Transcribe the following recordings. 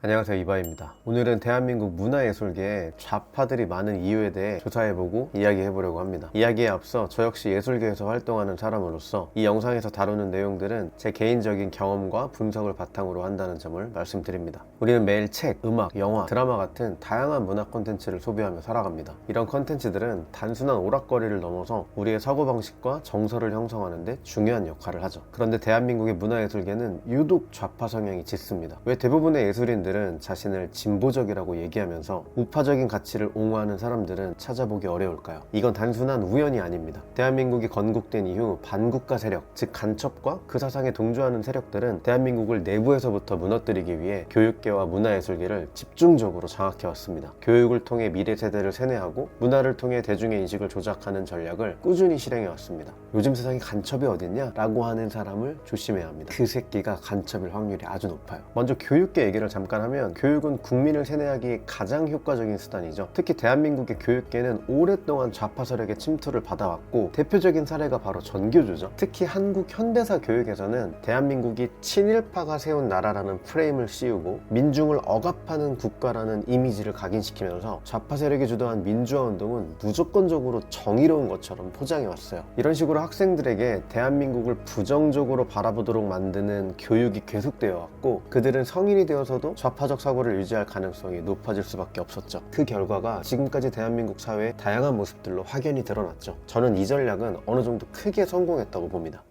안녕하세요, 이바입니다. 오늘은 대한민국 문화예술계에 좌파들이 많은 이유에 대해 조사해보고 이야기해보려고 합니다. 이야기에 앞서 저 역시 예술계에서 활동하는 사람으로서 이 영상에서 다루는 내용들은 제 개인적인 경험과 분석을 바탕으로 한다는 점을 말씀드립니다. 우리는 매일 책, 음악, 영화, 드라마 같은 다양한 문화 콘텐츠를 소비하며 살아갑니다. 이런 콘텐츠들은 단순한 오락거리를 넘어서 우리의 사고방식과 정서를 형성하는 데 중요한 역할을 하죠. 그런데 대한민국의 문화예술계는 유독 좌파 성향이 짙습니다. 왜 대부분의 예술인들은 자신을 진보적이라고 얘기하면서 우파적인 가치를 옹호하는 사람들은 찾아보기 어려울까요? 이건 단순한 우연이 아닙니다. 대한민국이 건국된 이후 반국가 세력, 즉 간첩과 그 사상에 동조하는 세력들은 대한민국을 내부에서부터 무너뜨리기 위해 교육계와 문화예술계를 집중적으로 장악해왔습니다. 교육을 통해 미래 세대를 세뇌하고 문화를 통해 대중의 인식을 조작하는 전략을 꾸준히 실행해왔습니다. 요즘 세상에 간첩이 어딨냐? 라고 하는 사람을 조심해야 합니다. 그 새끼가 간첩일 확률이 아주 높아요. 먼저 교육계 얘기를 잠깐 하면 교육은 국민을 세뇌하기에 가장 효과적인 수단이죠. 특히 대한민국의 교육계는 오랫동안 좌파 세력의 침투를 받아왔고 대표적인 사례가 바로 전교조죠. 특히 한국 현대사 교육에서는 대한민국이 친일파가 세운 나라라는 프레임을 씌우고 민중을 억압하는 국가라는 이미지를 각인시키면서 좌파 세력이 주도한 민주화 운동은 무조건적으로 정의로운 것처럼 포장해왔어요. 이런 식으로 학생들에게 대한민국을 부정적으로 바라보도록 만드는 교육이 계속되어 왔고 그들은 성인이 되어서도 좌파적 사고를 유지할 가능성이 높아질 수밖에 없었죠. 그 결과가 지금까지 대한민국 사회의 다양한 모습들로 확연히 드러났죠. 저는 이 전략은 어느 정도 크게 성공했다고 봅니다.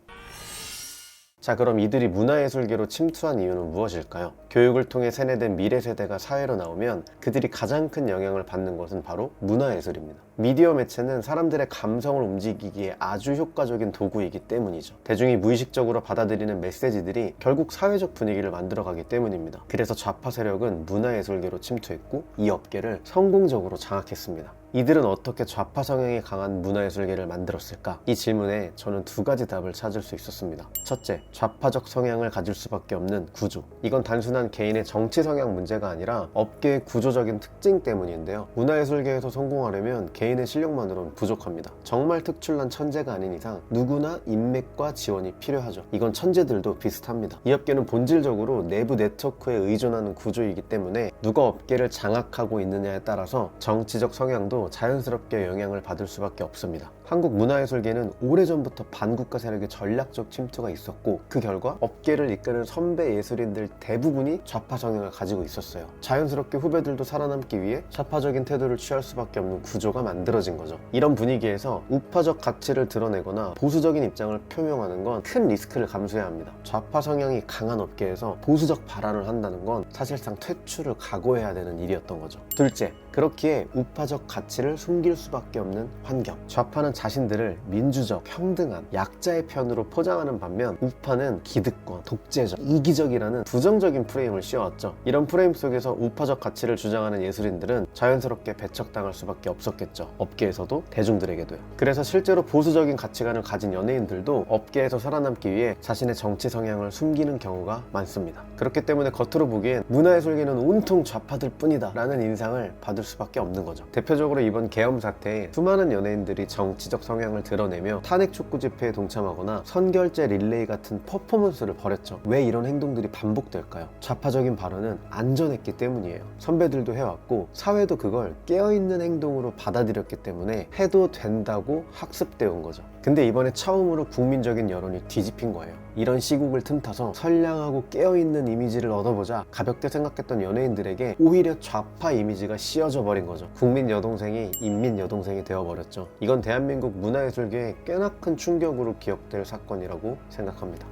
자, 그럼 이들이 문화예술계로 침투한 이유는 무엇일까요? 교육을 통해 세뇌된 미래 세대가 사회로 나오면 그들이 가장 큰 영향을 받는 것은 바로 문화예술입니다. 미디어 매체는 사람들의 감성을 움직이기에 아주 효과적인 도구이기 때문이죠. 대중이 무의식적으로 받아들이는 메시지들이 결국 사회적 분위기를 만들어가기 때문입니다. 그래서 좌파 세력은 문화예술계로 침투했고 이 업계를 성공적으로 장악했습니다. 이들은 어떻게 좌파 성향이 강한 문화예술계를 만들었을까? 이 질문에 저는 두 가지 답을 찾을 수 있었습니다. 첫째, 좌파적 성향을 가질 수밖에 없는 구조. 이건 단순한 개인의 정치 성향 문제가 아니라 업계의 구조적인 특징 때문인데요. 문화예술계에서 성공하려면 개인의 실력만으로는 부족합니다. 정말 특출난 천재가 아닌 이상 누구나 인맥과 지원이 필요하죠. 이건 천재들도 비슷합니다. 이 업계는 본질적으로 내부 네트워크에 의존하는 구조이기 때문에 누가 업계를 장악하고 있느냐에 따라서 정치적 성향도 자연스럽게 영향을 받을 수밖에 없습니다. 한국 문화예술계는 오래전부터 반국가 세력의 전략적 침투가 있었고 그 결과 업계를 이끄는 선배 예술인들 대부분이 좌파 성향을 가지고 있었어요. 자연스럽게 후배들도 살아남기 위해 좌파적인 태도를 취할 수밖에 없는 구조가 만들어진 거죠. 이런 분위기에서 우파적 가치를 드러내거나 보수적인 입장을 표명하는 건 큰 리스크를 감수해야 합니다. 좌파 성향이 강한 업계에서 보수적 발언을 한다는 건 사실상 퇴출을 각오해야 되는 일이었던 거죠. 둘째, 그렇기에 우파적 가치를 숨길 수밖에 없는 환경. 좌파는 자신들을 민주적, 평등한, 약자의 편으로 포장하는 반면 우파는 기득권, 독재적, 이기적이라는 부정적인 프레임을 씌워왔죠. 이런 프레임 속에서 우파적 가치를 주장하는 예술인들은 자연스럽게 배척당할 수밖에 없었겠죠. 업계에서도 대중들에게도요. 그래서 실제로 보수적인 가치관을 가진 연예인들도 업계에서 살아남기 위해 자신의 정치 성향을 숨기는 경우가 많습니다. 그렇기 때문에 겉으로 보기엔 문화예술계는 온통 좌파들 뿐이다 라는 인상을 받을 수밖에 없는 거죠. 대표적으로 이번 계엄 사태에 수많은 연예인들이 정치적 성향을 드러내며 탄핵 촉구 집회에 동참하거나 선결제 릴레이 같은 퍼포먼스를 벌였죠. 왜 이런 행동들이 반복될까요? 좌파적인 발언은 안전했기 때문이에요. 선배들도 해왔고 사회도 그걸 깨어있는 행동으로 받아들였기 때문에 해도 된다고 학습되어 온 거죠. 근데 이번에 처음으로 국민적인 여론이 뒤집힌 거예요. 이런 시국을 틈타서 선량하고 깨어있는 이미지를 얻어보자 가볍게 생각했던 연예인들에게 오히려 좌파 이미지가 씌워져 버린 거죠. 국민 여동생이 인민 여동생이 되어버렸죠. 이건 대한민국 문화예술계에 꽤나 큰 충격으로 기억될 사건이라고 생각합니다.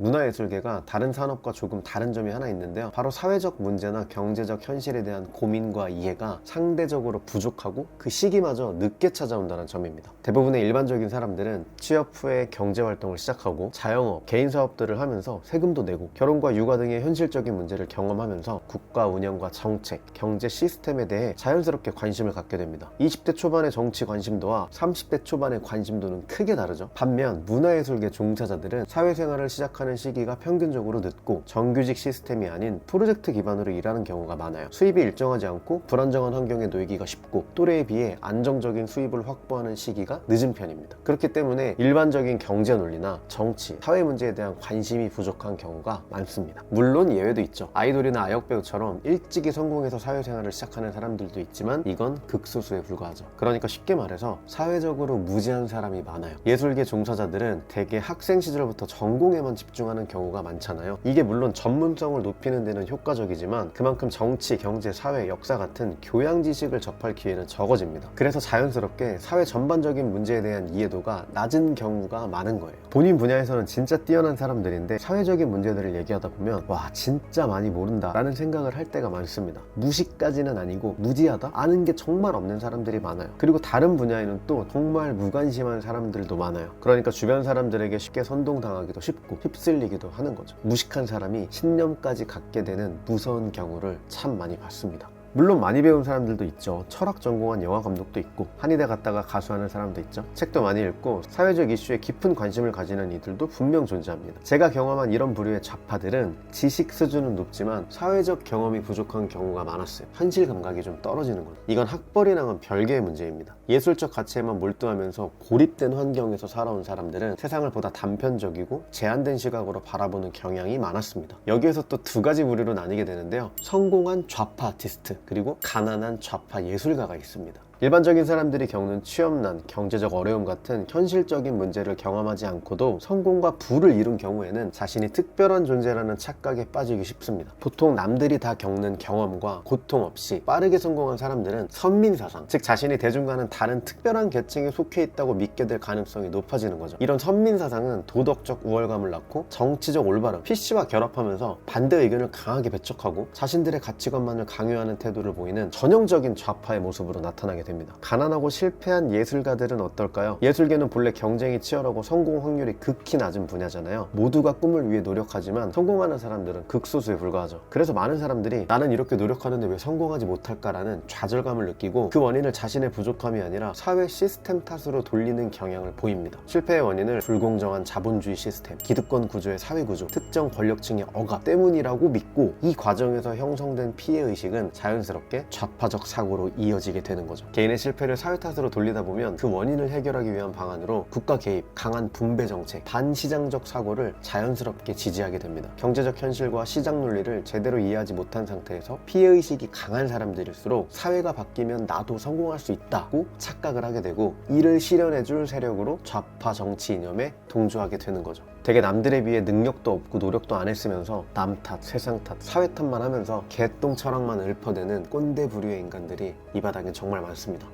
문화예술계가 다른 산업과 조금 다른 점이 하나 있는데요. 바로 사회적 문제나 경제적 현실에 대한 고민과 이해가 상대적으로 부족하고 그 시기마저 늦게 찾아온다는 점입니다. 대부분의 일반적인 사람들은 취업 후에 경제활동을 시작하고 자영업, 개인 사업들을 하면서 세금도 내고 결혼과 육아 등의 현실적인 문제를 경험하면서 국가 운영과 정책, 경제 시스템에 대해 자연스럽게 관심을 갖게 됩니다. 20대 초반의 정치 관심도와 30대 초반의 관심도는 크게 다르죠. 반면 문화예술계 종사자들은 사회생활을 시작하는 수입하는 시기가 평균적으로 늦고 정규직 시스템이 아닌 프로젝트 기반으로 일하는 경우가 많아요. 수입이 일정하지 않고 불안정한 환경에 놓이기가 쉽고 또래에 비해 안정적인 수입을 확보하는 시기가 늦은 편입니다. 그렇기 때문에 일반적인 경제 논리나 정치, 사회 문제에 대한 관심이 부족한 경우가 많습니다. 물론 예외도 있죠. 아이돌이나 아역배우처럼 일찍이 성공해서 사회생활을 시작하는 사람들도 있지만 이건 극소수에 불과하죠. 그러니까 쉽게 말해서 사회적으로 무지한 사람이 많아요. 예술계 종사자들은 대개 학생 시절부터 전공에만 집중하는 경우가 많잖아요. 이게 물론 전문성을 높이는 데는 효과적이지만 그만큼 정치, 경제, 사회, 역사 같은 교양 지식을 접할 기회는 적어집니다. 그래서 자연스럽게 사회 전반적인 문제에 대한 이해도가 낮은 경우가 많은 거예요. 본인 분야에서는 진짜 뛰어난 사람들인데 사회적인 문제들을 얘기하다 보면 와 진짜 많이 모른다 라는 생각을 할 때가 많습니다. 무식까지는 아니고 무지하다? 아는 게 정말 없는 사람들이 많아요. 그리고 다른 분야에는 또 정말 무관심한 사람들도 많아요. 그러니까 주변 사람들에게 쉽게 선동당하기도 쉽고 휩쓸리기도 하는 거죠. 무식한 사람이 신념까지 갖게 되는 무서운 경우를 참 많이 봤습니다. 물론 많이 배운 사람들도 있죠. 철학 전공한 영화 감독도 있고 한의대 갔다가 가수하는 사람도 있죠. 책도 많이 읽고 사회적 이슈에 깊은 관심을 가지는 이들도 분명 존재합니다. 제가 경험한 이런 부류의 좌파들은 지식 수준은 높지만 사회적 경험이 부족한 경우가 많았어요. 현실 감각이 좀 떨어지는 거죠. 이건 학벌이랑은 별개의 문제입니다. 예술적 가치에만 몰두하면서 고립된 환경에서 살아온 사람들은 세상을 보다 단편적이고 제한된 시각으로 바라보는 경향이 많았습니다. 여기에서 또 두 가지 부류로 나뉘게 되는데요. 성공한 좌파 아티스트 그리고 가난한 좌파 예술가가 있습니다. 일반적인 사람들이 겪는 취업난, 경제적 어려움 같은 현실적인 문제를 경험하지 않고도 성공과 부를 이룬 경우에는 자신이 특별한 존재라는 착각에 빠지기 쉽습니다. 보통 남들이 다 겪는 경험과 고통 없이 빠르게 성공한 사람들은 선민사상, 즉 자신이 대중과는 다른 특별한 계층에 속해 있다고 믿게 될 가능성이 높아지는 거죠. 이런 선민사상은 도덕적 우월감을 낳고 정치적 올바름, PC와 결합하면서 반대 의견을 강하게 배척하고 자신들의 가치관만을 강요하는 태도를 보이는 전형적인 좌파의 모습으로 나타나게 됩니다. 가난하고 실패한 예술가들은 어떨까요? 예술계는 본래 경쟁이 치열하고 성공 확률이 극히 낮은 분야잖아요. 모두가 꿈을 위해 노력하지만 성공하는 사람들은 극소수에 불과하죠. 그래서 많은 사람들이 나는 이렇게 노력하는데 왜 성공하지 못할까라는 좌절감을 느끼고 그 원인을 자신의 부족함이 아니라 사회 시스템 탓으로 돌리는 경향을 보입니다. 실패의 원인을 불공정한 자본주의 시스템, 기득권 구조의 사회 구조, 특정 권력층의 억압 때문이라고 믿고 이 과정에서 형성된 피해의식은 자연스럽게 좌파적 사고로 이어지게 되는 거죠. 개인의 실패를 사회 탓으로 돌리다 보면 그 원인을 해결하기 위한 방안으로 국가 개입, 강한 분배 정책, 반시장적 사고를 자연스럽게 지지하게 됩니다. 경제적 현실과 시장 논리를 제대로 이해하지 못한 상태에서 피해의식이 강한 사람들일수록 사회가 바뀌면 나도 성공할 수 있다고 착각을 하게 되고 이를 실현해줄 세력으로 좌파 정치 이념에 동조하게 되는 거죠. 되게 남들에 비해 능력도 없고 노력도 안 했으면서 남 탓, 세상 탓, 사회 탓만 하면서 개똥 철학만 읊어대는 꼰대 부류의 인간들이 이 바닥에 정말 많습니다.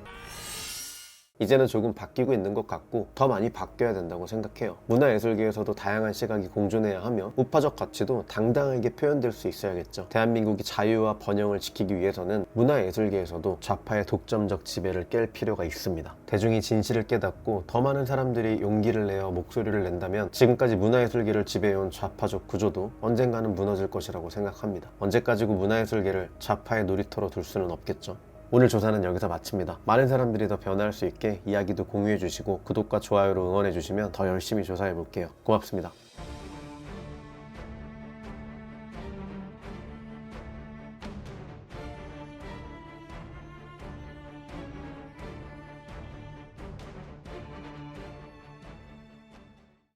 이제는 조금 바뀌고 있는 것 같고 더 많이 바뀌어야 된다고 생각해요. 문화예술계에서도 다양한 시각이 공존해야 하며 우파적 가치도 당당하게 표현될 수 있어야겠죠. 대한민국이 자유와 번영을 지키기 위해서는 문화예술계에서도 좌파의 독점적 지배를 깰 필요가 있습니다. 대중이 진실을 깨닫고 더 많은 사람들이 용기를 내어 목소리를 낸다면 지금까지 문화예술계를 지배해온 좌파적 구조도 언젠가는 무너질 것이라고 생각합니다. 언제까지고 문화예술계를 좌파의 놀이터로 둘 수는 없겠죠. 오늘 조사는 여기서 마칩니다. 많은 사람들이 더 변화할 수 있게 이야기도 공유해 주시고 구독과 좋아요로 응원해 주시면 더 열심히 조사해 볼게요. 고맙습니다.